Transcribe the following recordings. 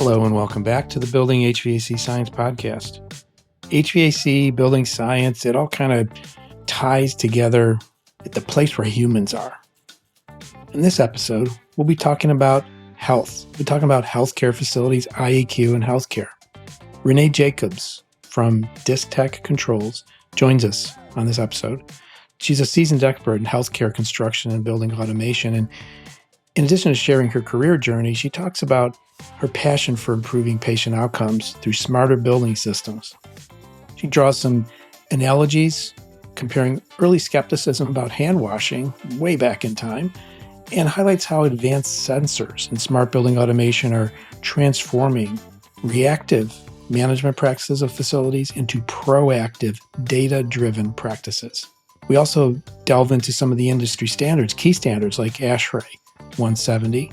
Hello and welcome back to the Building HVAC Science Podcast. HVAC, building science, it all kind of ties together at the place where humans are. In this episode, we'll be talking about health. We're talking about healthcare facilities, IAQ, and healthcare. Renée Jacobs from Distech Controls joins us on this episode. She's a seasoned expert in healthcare construction and building automation. And in addition to sharing her career journey, she talks about her passion for improving patient outcomes through smarter building systems. She draws some analogies comparing early skepticism about hand washing way back in time and highlights how advanced sensors and smart building automation are transforming reactive management practices of facilities into proactive, data-driven practices. We also delve into some of the industry standards, key standards like ASHRAE 170,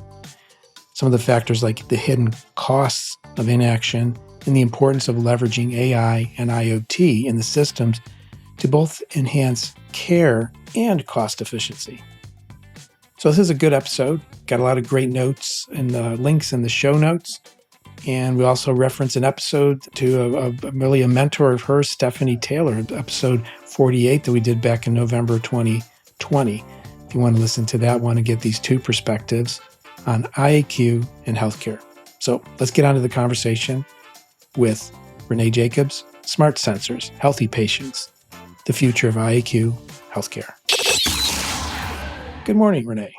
some of the factors like the hidden costs of inaction and the importance of leveraging AI and IoT in the systems to both enhance care and cost efficiency. So this is a good episode. Got a lot of great notes and links in the show notes. And we also reference an episode to really a mentor of hers, Stephanie Taylor, episode 48 that we did back in November 2020. If you want to listen to that one and get these two perspectives on IAQ and healthcare. So let's get on to the conversation with Renée Jacobs, Smart Sensors, Healthy Patients, the future of IAQ healthcare. Good morning, Renée.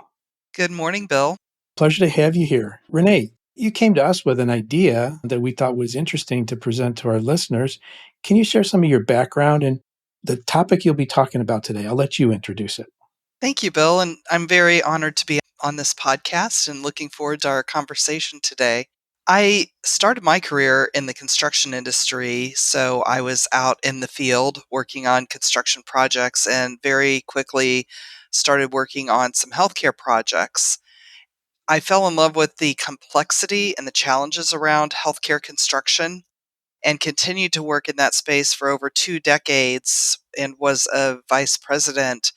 Good morning, Bill. Pleasure to have you here. Renée, you came to us with an idea that we thought was interesting to present to our listeners. Can you share some of your background and the topic you'll be talking about today? I'll let you introduce it. Thank you, Bill. And I'm very honored to be on this podcast and looking forward to our conversation today. I started my career in the construction industry, so I was out in the field working on construction projects and very quickly started working on some healthcare projects. I fell in love with the complexity and the challenges around healthcare construction and continued to work in that space for over 2 decades and was a vice president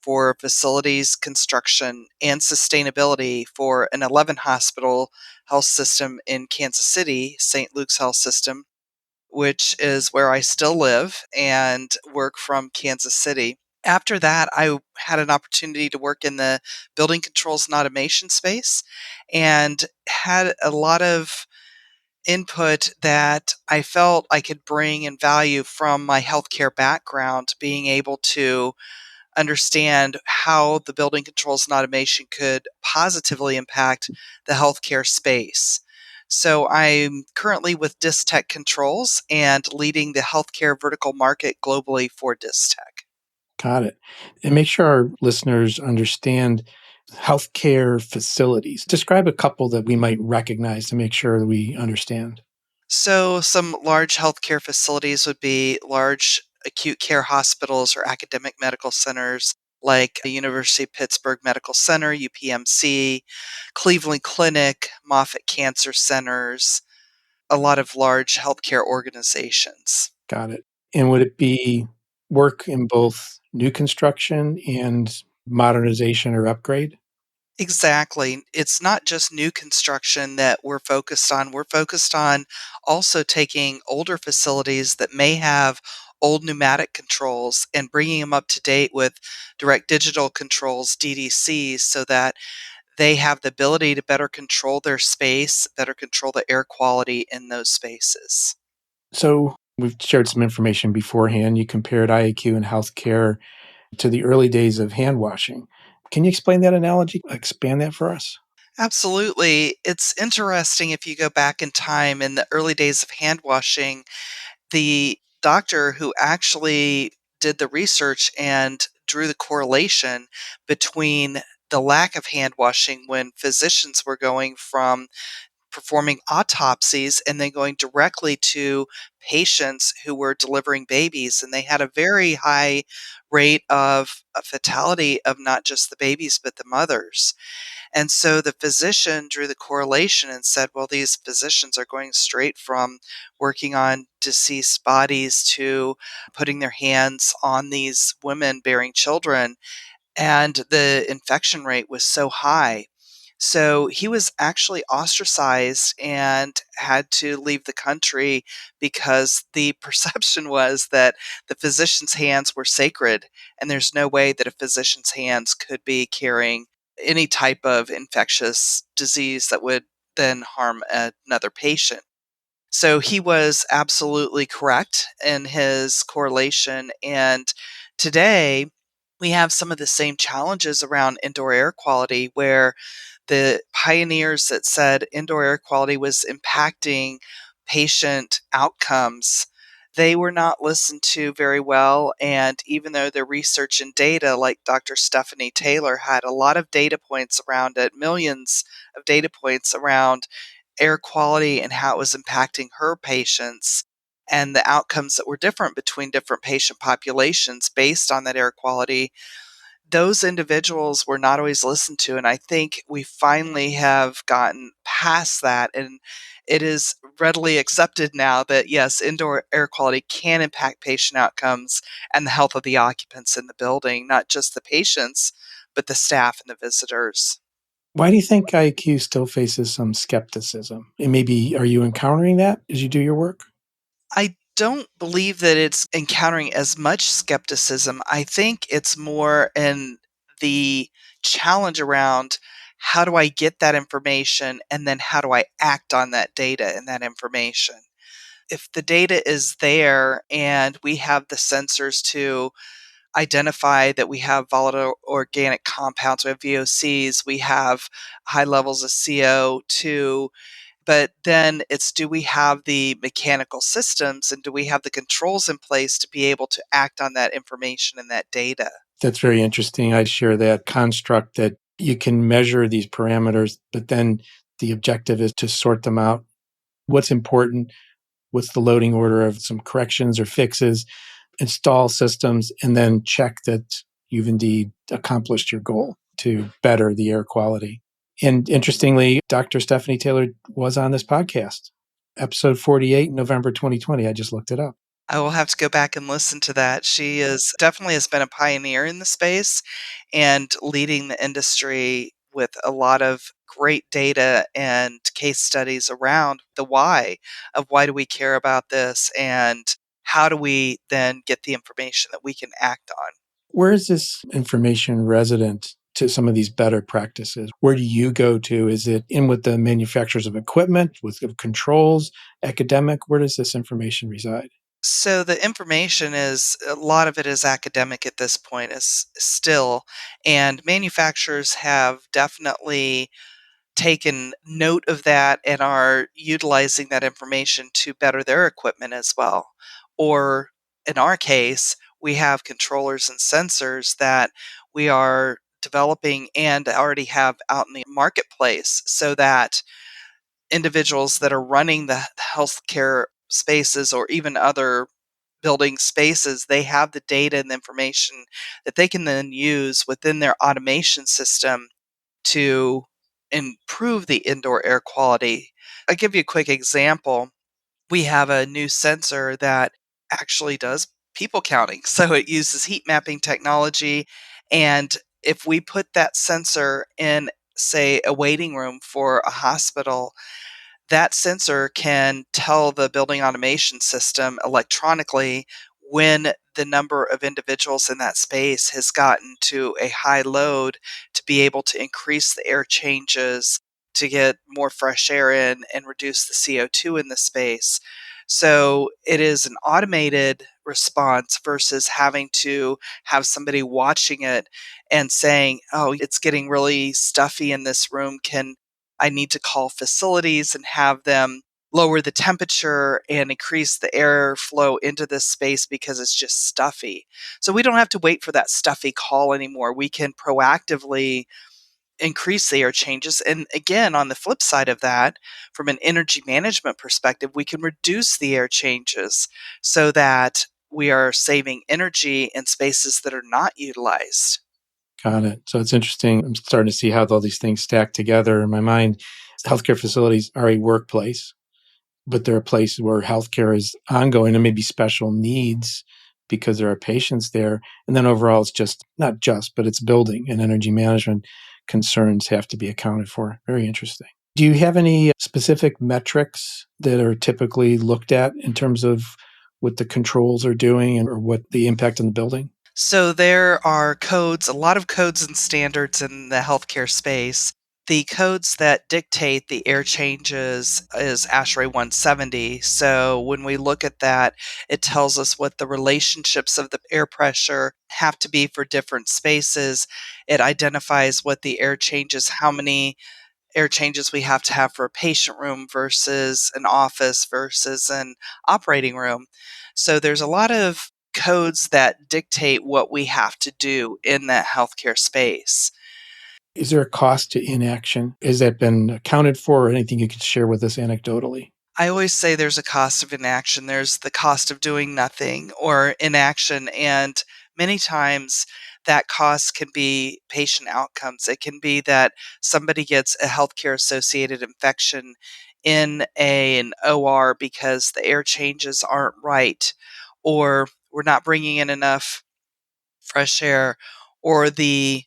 for facilities construction and sustainability for an 11 hospital health system in Kansas City, St. Luke's Health System, which is where I still live and work from Kansas City. After that, I had an opportunity to work in the building controls and automation space and had a lot of input that I felt I could bring and value from my healthcare background, being able to understand how the building controls and automation could positively impact the healthcare space. So I'm currently with Distech Controls and leading the healthcare vertical market globally for Distech. Got it. And make sure our listeners understand healthcare facilities. Describe a couple that we might recognize to make sure that we understand. So some large healthcare facilities would be large acute care hospitals or academic medical centers like the University of Pittsburgh Medical Center, UPMC, Cleveland Clinic, Moffitt Cancer Centers, a lot of large healthcare organizations. Got it. And would it be work in both new construction and modernization or upgrade? Exactly. It's not just new construction that we're focused on. We're focused on also taking older facilities that may have old pneumatic controls and bringing them up to date with direct digital controls, DDCs, so that they have the ability to better control their space, better control the air quality in those spaces. So we've shared some information beforehand. You compared IAQ and healthcare to the early days of hand washing. Can you explain that analogy? Expand that for us? Absolutely. It's interesting if you go back in time in the early days of hand washing, the doctor who actually did the research and drew the correlation between the lack of hand washing when physicians were going from performing autopsies and then going directly to patients who were delivering babies. And they had a very high rate of fatality of not just the babies, but the mothers. And so the physician drew the correlation and said, well, these physicians are going straight from working on deceased bodies to putting their hands on these women bearing children. And the infection rate was so high. So he was actually ostracized and had to leave the country because the perception was that the physician's hands were sacred, and there's no way that a physician's hands could be carrying any type of infectious disease that would then harm another patient. So he was absolutely correct in his correlation. And today we have some of the same challenges around indoor air quality, where the pioneers that said indoor air quality was impacting patient outcomes, they were not listened to very well. And even though their research and data, like Dr. Stephanie Taylor, had a lot of data points around it, millions of data points around air quality and how it was impacting her patients and the outcomes that were different between different patient populations based on that air quality, those individuals were not always listened to. And I think we finally have gotten past that. And it is readily accepted now that, yes, indoor air quality can impact patient outcomes and the health of the occupants in the building, not just the patients, but the staff and the visitors. Why do you think IAQ still faces some skepticism? And maybe are you encountering that as you do your work? I don't believe that it's encountering as much skepticism. I think it's more in the challenge around, how do I get that information, and then how do I act on that data and that information? If the data is there and we have the sensors to identify that we have volatile organic compounds, we have VOCs, we have high levels of CO2, but then it's, do we have the mechanical systems and do we have the controls in place to be able to act on that information and that data? That's very interesting. I share that construct that you can measure these parameters, but then the objective is to sort them out. What's important? What's the loading order of some corrections or fixes? Install systems, and then check that you've indeed accomplished your goal to better the air quality. And interestingly, Dr. Stephanie Taylor was on this podcast, episode 48, November 2020. I just looked it up. I will have to go back and listen to that. She is definitely has been a pioneer in the space and leading the industry with a lot of great data and case studies around the why of, why do we care about this, and how do we then get the information that we can act on. Where is this information resident to some of these better practices? Where do you go to? Is it in with the manufacturers of equipment, with controls, academic? Where does this information reside? So the information is, a lot of it is academic at this point, is still, and manufacturers have definitely taken note of that and are utilizing that information to better their equipment as well. Or in our case, we have controllers and sensors that we are developing and already have out in the marketplace, so that individuals that are running the healthcare spaces or even other building spaces, they have the data and the information that they can then use within their automation system to improve the indoor air quality. I'll give you a quick example. We have a new sensor that actually does people counting. So it uses heat mapping technology. And if we put that sensor in, say, a waiting room for a hospital, that sensor can tell the building automation system electronically when the number of individuals in that space has gotten to a high load, to be able to increase the air changes to get more fresh air in and reduce the CO2 in the space. So it is an automated response versus having to have somebody watching it and saying, oh, it's getting really stuffy in this room. I need to call facilities and have them lower the temperature and increase the airflow into this space because it's just stuffy. So we don't have to wait for that stuffy call anymore. We can proactively increase the air changes. And again, on the flip side of that, from an energy management perspective, we can reduce the air changes so that we are saving energy in spaces that are not utilized. Got it. So it's interesting. I'm starting to see how all these things stack together in my mind. Healthcare facilities are a workplace, but they're a place where healthcare is ongoing and maybe special needs because there are patients there. And then overall, it's just not just, but it's building and energy management concerns have to be accounted for. Very interesting. Do you have any specific metrics that are typically looked at in terms of what the controls are doing or what the impact on the building? So there are codes, a lot of codes and standards in the healthcare space. The codes that dictate the air changes is ASHRAE 170. So when we look at that, it tells us what the relationships of the air pressure have to be for different spaces. It identifies what the air changes, how many air changes we have to have for a patient room versus an office versus an operating room. So there's a lot of codes that dictate what we have to do in that healthcare space. Is there a cost to inaction? Has that been accounted for or anything you could share with us anecdotally? I always say there's a cost of inaction. There's the cost of doing nothing or inaction. And many times that cost can be patient outcomes. It can be that somebody gets a healthcare associated infection in an OR because the air changes aren't right, or we're not bringing in enough fresh air, or the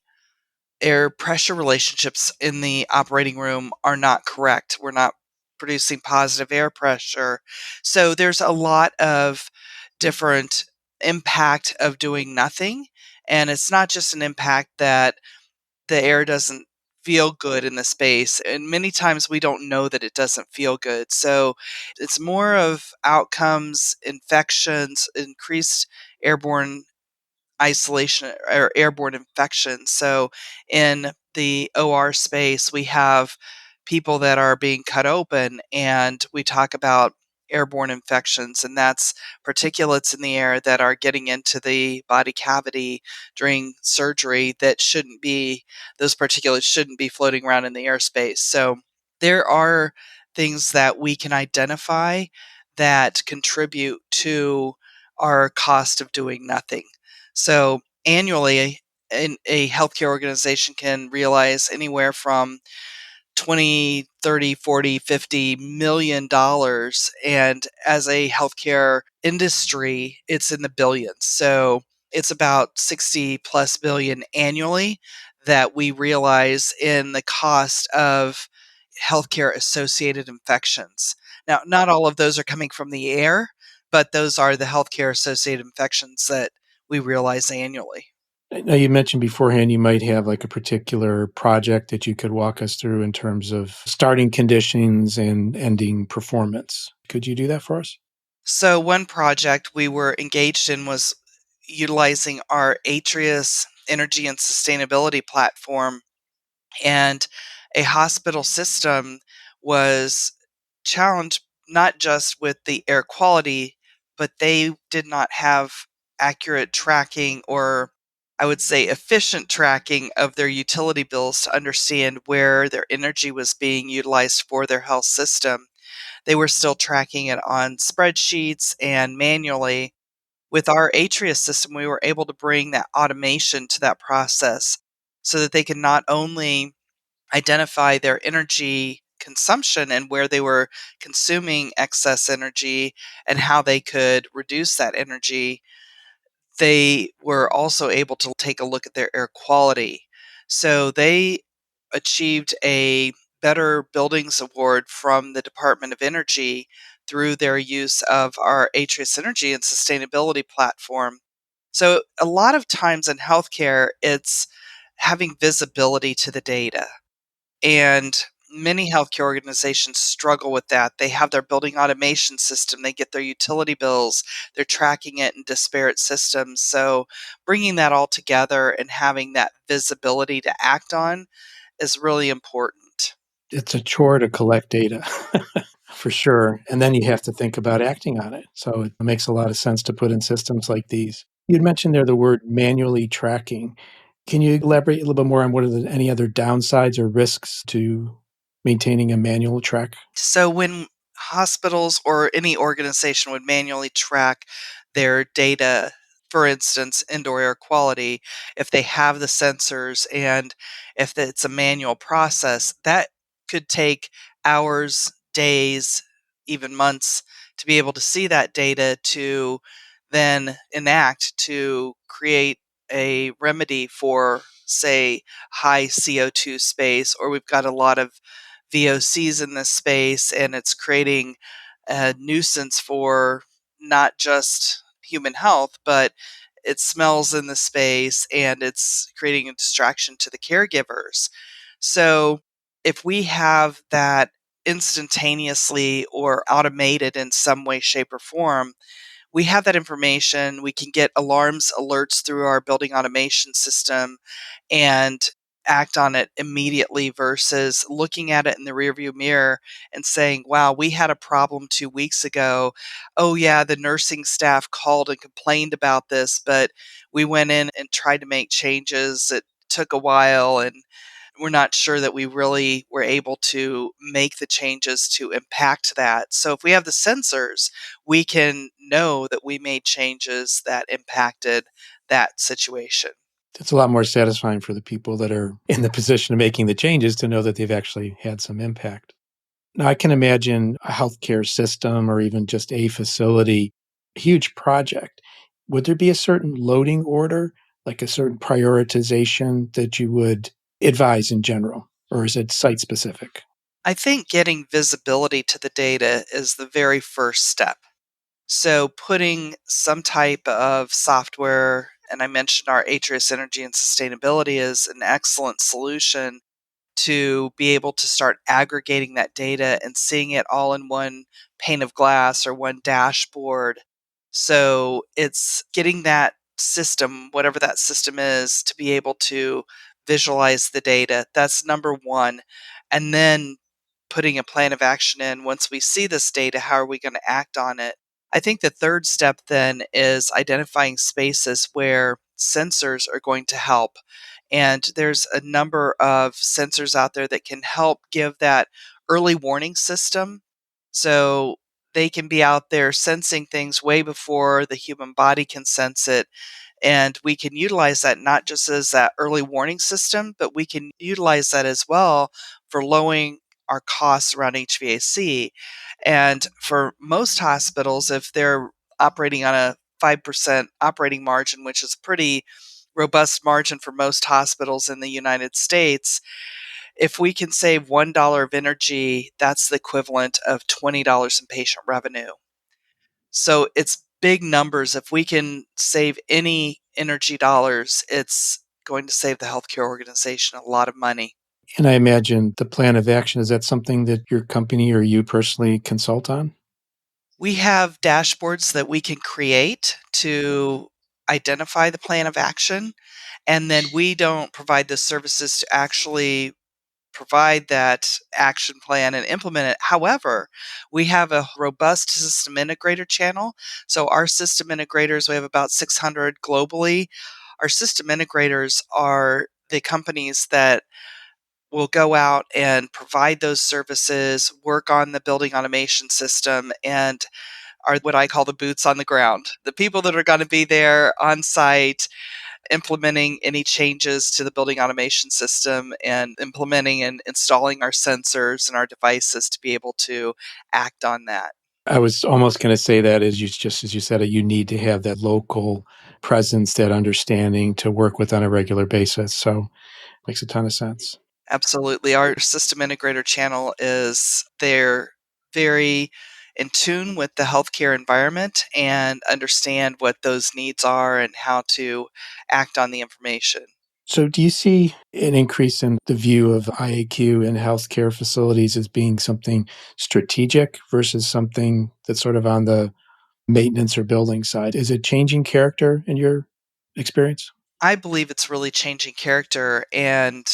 air pressure relationships in the operating room are not correct. We're not producing positive air pressure. So there's a lot of different impact of doing nothing. And it's not just an impact that the air doesn't feel good in the space. And many times we don't know that it doesn't feel good. So it's more of outcomes, infections, increased airborne isolation or airborne infections. So in the OR space, we have people that are being cut open, and we talk about airborne infections, and that's particulates in the air that are getting into the body cavity during surgery that shouldn't be, those particulates shouldn't be floating around in the airspace. So there are things that we can identify that contribute to our cost of doing nothing. So annually, a healthcare organization can realize anywhere from 20, 30, 40, 50 million dollars. And as a healthcare industry, it's in the billions. So it's about 60 plus billion annually that we realize in the cost of healthcare associated infections. Now, not all of those are coming from the air, but those are the healthcare associated infections that we realize annually. Now, you mentioned beforehand you might have like a particular project that you could walk us through in terms of starting conditions and ending performance. Could you do that for us? So, one project we were engaged in was utilizing our Atrius energy and sustainability platform, and a hospital system was challenged not just with the air quality, but they did not have accurate tracking, or I would say efficient tracking of their utility bills to understand where their energy was being utilized for their health system. They were still tracking it on spreadsheets and manually. With our Atrius system, we were able to bring that automation to that process so that they can not only identify their energy consumption and where they were consuming excess energy and how they could reduce that energy, they were also able to take a look at their air quality. So they achieved a Better Buildings Award from the Department of Energy through their use of our Atrius Energy and Sustainability platform. So a lot of times in healthcare, it's having visibility to the data. And many healthcare organizations struggle with that. They have their building automation system, they get their utility bills, they're tracking it in disparate systems. So, bringing that all together and having that visibility to act on is really important. It's a chore to collect data for sure. And then you have to think about acting on it. So it makes a lot of sense to put in systems like these. You'd mentioned there the word manually tracking. Can you elaborate a little bit more on what are any other downsides or risks to maintaining a manual track? So, when hospitals or any organization would manually track their data, for instance, indoor air quality, if they have the sensors and if it's a manual process, that could take hours, days, even months to be able to see that data to then enact to create a remedy for, say, high CO2 space, or we've got a lot of VOCs in this space, and it's creating a nuisance for not just human health, but it smells in the space and it's creating a distraction to the caregivers. So, if we have that instantaneously or automated in some way, shape, or form, we have that information. We can get alarms, alerts through our building automation system and act on it immediately versus looking at it in the rearview mirror and saying, wow, we had a problem 2 weeks ago. Oh, yeah, the nursing staff called and complained about this, but we went in and tried to make changes. It took a while, and we're not sure that we really were able to make the changes to impact that. So if we have the sensors, we can know that we made changes that impacted that situation. It's a lot more satisfying for the people that are in the position of making the changes to know that they've actually had some impact. Now, I can imagine a healthcare system or even just a facility, a huge project. Would there be a certain loading order, like a certain prioritization that you would advise in general, or is it site specific? I think getting visibility to the data is the very first step. So putting some type of software, and I mentioned our Atrius Energy and Sustainability is an excellent solution to be able to start aggregating that data and seeing it all in one pane of glass or one dashboard. So it's getting that system, whatever that system is, to be able to visualize the data. That's number one. And then putting a plan of action in. Once we see this data, how are we going to act on it? I think the third step then is identifying spaces where sensors are going to help. And there's a number of sensors out there that can help give that early warning system. So they can be out there sensing things way before the human body can sense it. And we can utilize that not just as that early warning system, but we can utilize that as well for lowering our costs around HVAC. And for most hospitals, if they're operating on a 5% operating margin, which is a pretty robust margin for most hospitals in the United States, if we can save $1 of energy, that's the equivalent of $20 in patient revenue. So it's big numbers. If we can save any energy dollars, it's going to save the healthcare organization a lot of money. And I imagine the plan of action, is that something that your company or you personally consult on? We have dashboards that we can create to identify the plan of action, and then we don't provide the services to actually provide that action plan and implement it. However, we have a robust system integrator channel. So our system integrators, we have about 600 globally. Our system integrators are the companies that will go out and provide those services, work on the building automation system, and are what I call the boots on the ground. The people that are going to be there on site implementing any changes to the building automation system and implementing and installing our sensors and our devices to be able to act on that. I was almost going to say that as you said it, you need to have that local presence, that understanding to work with on a regular basis. So makes a ton of sense. Absolutely. Our system integrator channel is they're very in tune with the healthcare environment and understand what those needs are and how to act on the information. So do you see an increase in the view of IAQ in healthcare facilities as being something strategic versus something that's sort of on the maintenance or building side? Is it changing character in your experience? I believe it's really changing character, and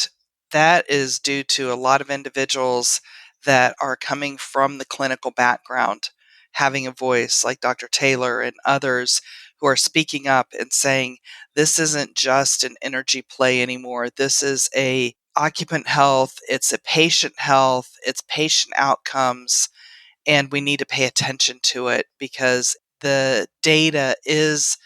that is due to a lot of individuals that are coming from the clinical background, having a voice like Dr. Taylor and others who are speaking up and saying, this isn't just an energy play anymore. This is a occupant health, it's a patient health, it's patient outcomes, and we need to pay attention to it because the data is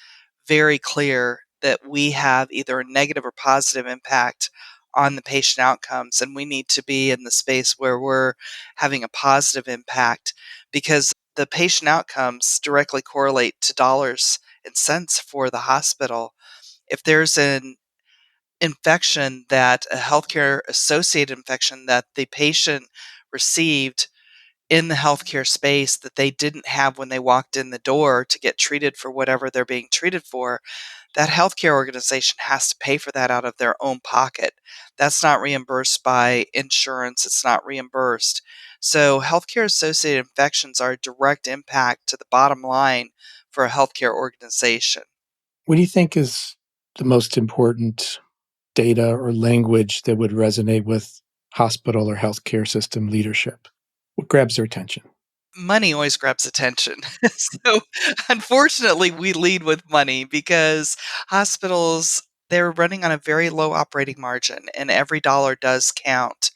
very clear that we have either a negative or positive impact on the patient outcomes. And we need to be in the space where we're having a positive impact because the patient outcomes directly correlate to dollars and cents for the hospital. If there's an infection, that a healthcare associated infection that the patient received in the healthcare space that they didn't have when they walked in the door to get treated for whatever they're being treated for, that healthcare organization has to pay for that out of their own pocket. That's not reimbursed by insurance, it's not reimbursed. So, healthcare associated infections are a direct impact to the bottom line for a healthcare organization. What do you think is the most important data or language that would resonate with hospital or healthcare system leadership? What grabs their attention? Money always grabs attention. So, unfortunately, we lead with money because hospitals, they're running on a very low operating margin and every dollar does count.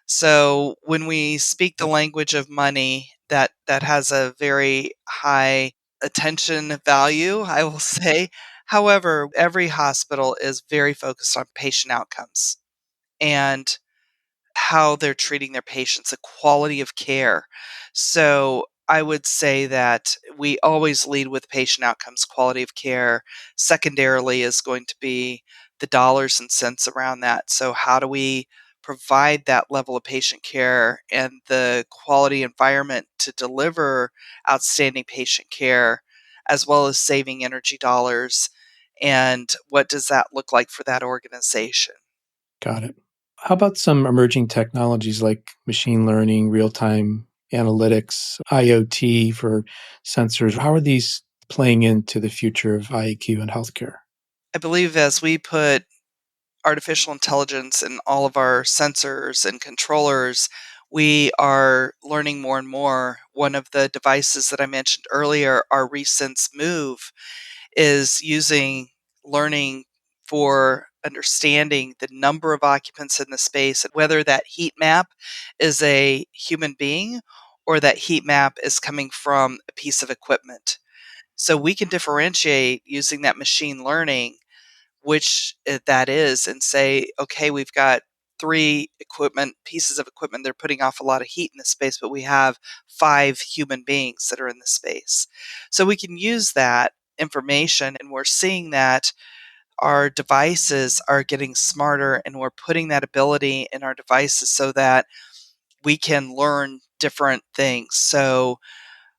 So, when we speak the language of money, that has a very high attention value, I will say. However, every hospital is very focused on patient outcomes and how they're treating their patients, the quality of care. So I would say that we always lead with patient outcomes, quality of care. Secondarily is going to be the dollars and cents around that. So how do we provide that level of patient care and the quality environment to deliver outstanding patient care, as well as saving energy dollars? And what does that look like for that organization? Got it. How about some emerging technologies like machine learning, real-time analytics, IoT for sensors? How are these playing into the future of IAQ in healthcare? I believe as we put artificial intelligence in all of our sensors and controllers, we are learning more and more. One of the devices that I mentioned earlier, our Resense Move, is using learning for understanding the number of occupants in the space, and whether that heat map is a human being or that heat map is coming from a piece of equipment. So we can differentiate using that machine learning which that is and say, okay, we've got three pieces of equipment. They're putting off a lot of heat in the space, but we have five human beings that are in the space. So we can use that information, and we're seeing that our devices are getting smarter, and we're putting that ability in our devices so that we can learn different things. So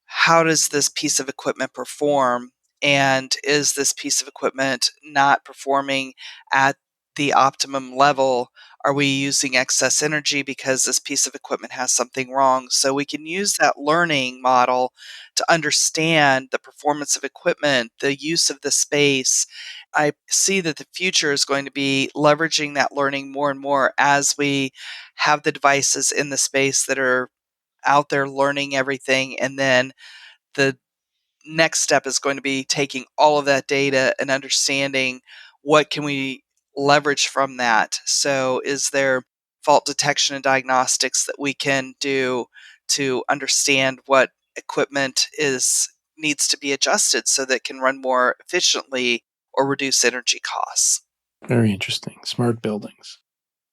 how does this piece of equipment perform? And is this piece of equipment not performing at the optimum level? Are we using excess energy because this piece of equipment has something wrong? So we can use that learning model to understand the performance of equipment, the use of the space. I see that the future is going to be leveraging that learning more and more as we have the devices in the space that are out there learning everything, and then the next step is going to be taking all of that data and understanding what can we leverage from that. So is there fault detection and diagnostics that we can do to understand what equipment is needs to be adjusted so that it can run more efficiently or reduce energy costs? Very interesting. Smart buildings.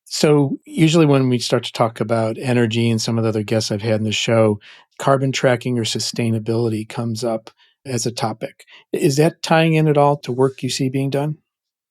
So usually when we start to talk about energy and some of the other guests I've had in the show, carbon tracking or sustainability comes up as a topic. Is that tying in at all to work you see being done?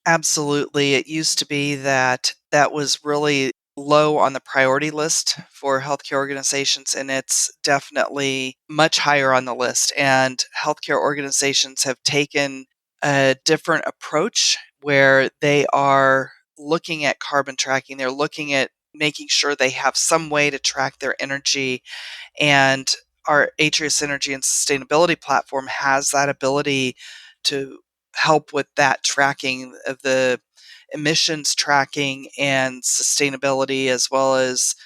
Absolutely. It used to be that that was really low on the priority list for healthcare organizations, and it's definitely much higher on the list. And healthcare organizations have taken a different approach where they are looking at carbon tracking, they're looking at making sure they have some way to track their energy, and our Atrius Energy and Sustainability platform has that ability to help with that tracking of the emissions tracking and sustainability, as well as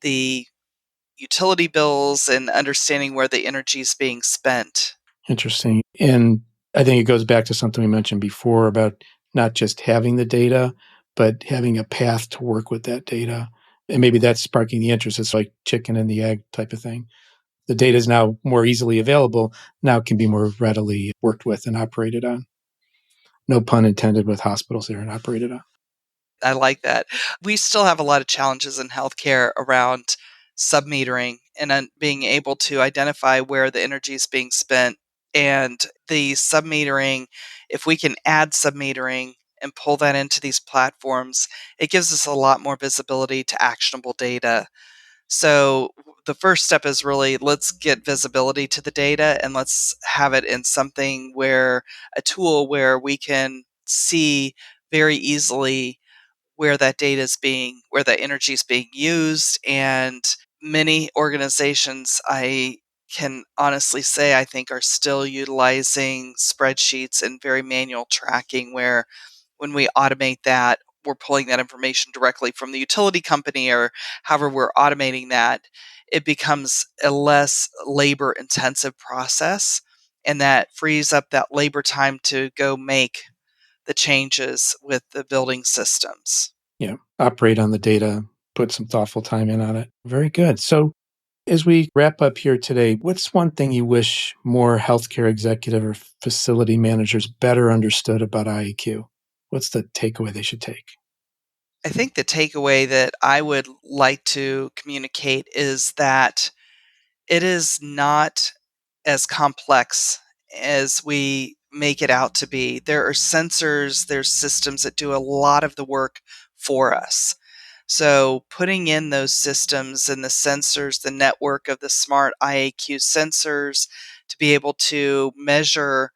the utility bills and understanding where the energy is being spent. Interesting. And I think it goes back to something we mentioned before about not just having the data, but having a path to work with that data. And maybe that's sparking the interest. It's like chicken and the egg type of thing. The data is now more easily available, now it can be more readily worked with and operated on. No pun intended with hospitals there and operated on. I like that. We still have a lot of challenges in healthcare around submetering and being able to identify where the energy is being spent And the submetering, if we can add submetering and pull that into these platforms, it gives us a lot more visibility to actionable data. So the first step is really, let's get visibility to the data and let's have it in something where a tool where we can see very easily where that data is where that energy is being used. And many organizations, I can honestly say, I think are still utilizing spreadsheets and very manual tracking, where when we automate that, we're pulling that information directly from the utility company or however we're automating that, it becomes a less labor intensive process. And that frees up that labor time to go make the changes with the building systems. Yeah, operate on the data, put some thoughtful time in on it. Very good. So as we wrap up here today, what's one thing you wish more healthcare executive or facility managers better understood about IAQ? What's the takeaway they should take? I think the takeaway that I would like to communicate is that it is not as complex as we make it out to be. There are sensors, there's systems that do a lot of the work for us. So putting in those systems and the sensors, the network of the smart IAQ sensors to be able to measure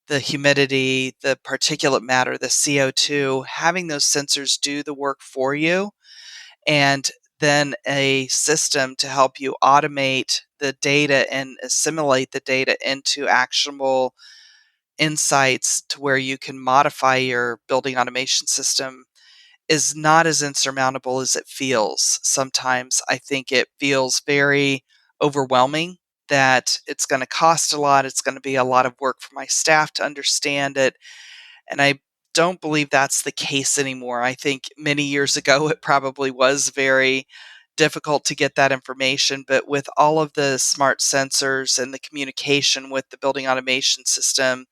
the humidity, the particulate matter, the CO2, having those sensors do the work for you, and then a system to help you automate the data and assimilate the data into actionable insights to where you can modify your building automation system is not as insurmountable as it feels. Sometimes I think it feels very overwhelming, that it's going to cost a lot. It's going to be a lot of work for my staff to understand it. And I don't believe that's the case anymore. I think many years ago, it probably was very difficult to get that information. But with all of the smart sensors and the communication with the building automation system,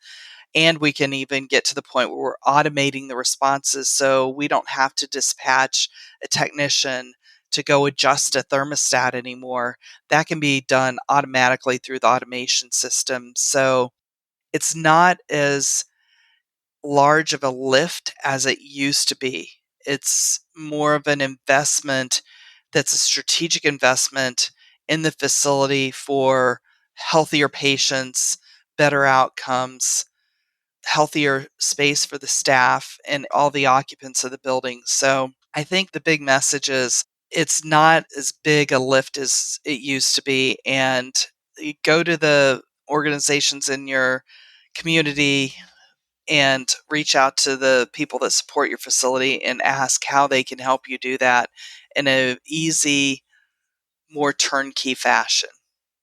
and we can even get to the point where we're automating the responses so we don't have to dispatch a technician to go adjust a thermostat anymore. That can be done automatically through the automation system. So it's not as large of a lift as it used to be. It's more of an investment that's a strategic investment in the facility for healthier patients, better outcomes, healthier space for the staff and all the occupants of the building. So I think the big message is it's not as big a lift as it used to be. And you go to the organizations in your community and reach out to the people that support your facility and ask how they can help you do that in an easy, more turnkey fashion.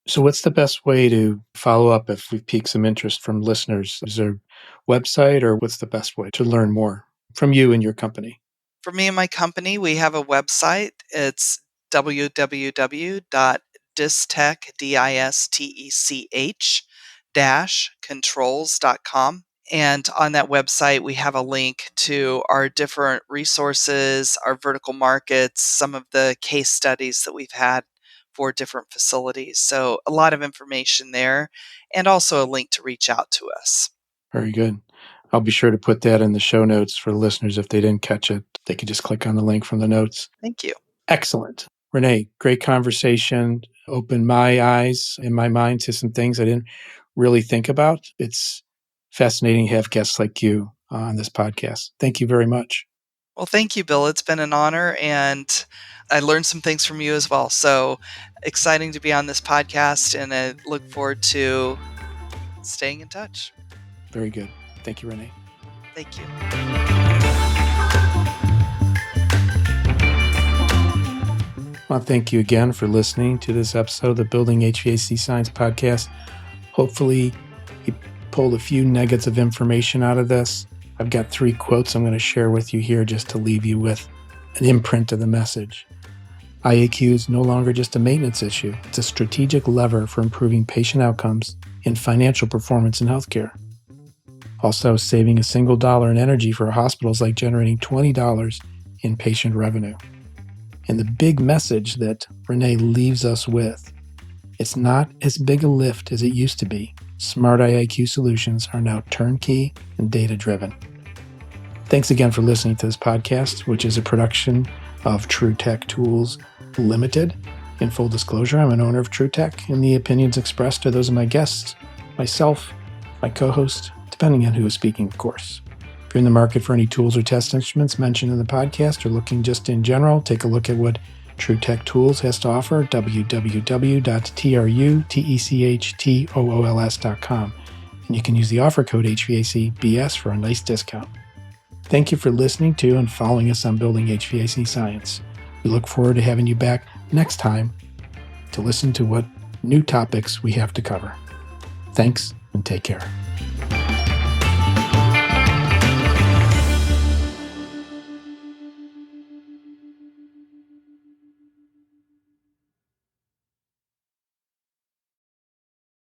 So what's the best way to follow up if we pique some interest from listeners? Is there a website, or what's the best way to learn more from you and your company? For me and my company, we have a website. It's www.distech-controls.com. And on that website, we have a link to our different resources, our vertical markets, some of the case studies that we've had for different facilities. So a lot of information there, and also a link to reach out to us. Very good. I'll be sure to put that in the show notes for listeners. If they didn't catch it, they could just click on the link from the notes. Thank you. Excellent. Renee, great conversation. Opened my eyes and my mind to some things I didn't really think about. It's fascinating to have guests like you on this podcast. Thank you very much. Well, thank you, Bill. It's been an honor, and I learned some things from you as well. So exciting to be on this podcast, and I look forward to staying in touch. Very good. Thank you, Renee. Thank you. Well, thank you again for listening to this episode of the Building HVAC Science Podcast. Hopefully, you pulled a few nuggets of information out of this. I've got 3 quotes I'm going to share with you here just to leave you with an imprint of the message. IAQ is no longer just a maintenance issue. It's a strategic lever for improving patient outcomes and financial performance in healthcare. Also, saving a single dollar in energy for a hospital is like generating $20 in patient revenue. And the big message that Renee leaves us with, it's not as big a lift as it used to be. smart IAQ solutions are now turnkey and data-driven. Thanks again for listening to this podcast, which is a production of TrueTech Tools Limited. In full disclosure, I'm an owner of TrueTech, and the opinions expressed are those of my guests, myself, my co-host, depending on who is speaking, of course. If you're in the market for any tools or test instruments mentioned in the podcast or looking just in general, take a look at what TrueTech Tools has to offer, www.trutechtools.com. And you can use the offer code HVACBS for a nice discount. Thank you for listening to and following us on Building HVAC Science. We look forward to having you back next time to listen to what new topics we have to cover. Thanks and take care.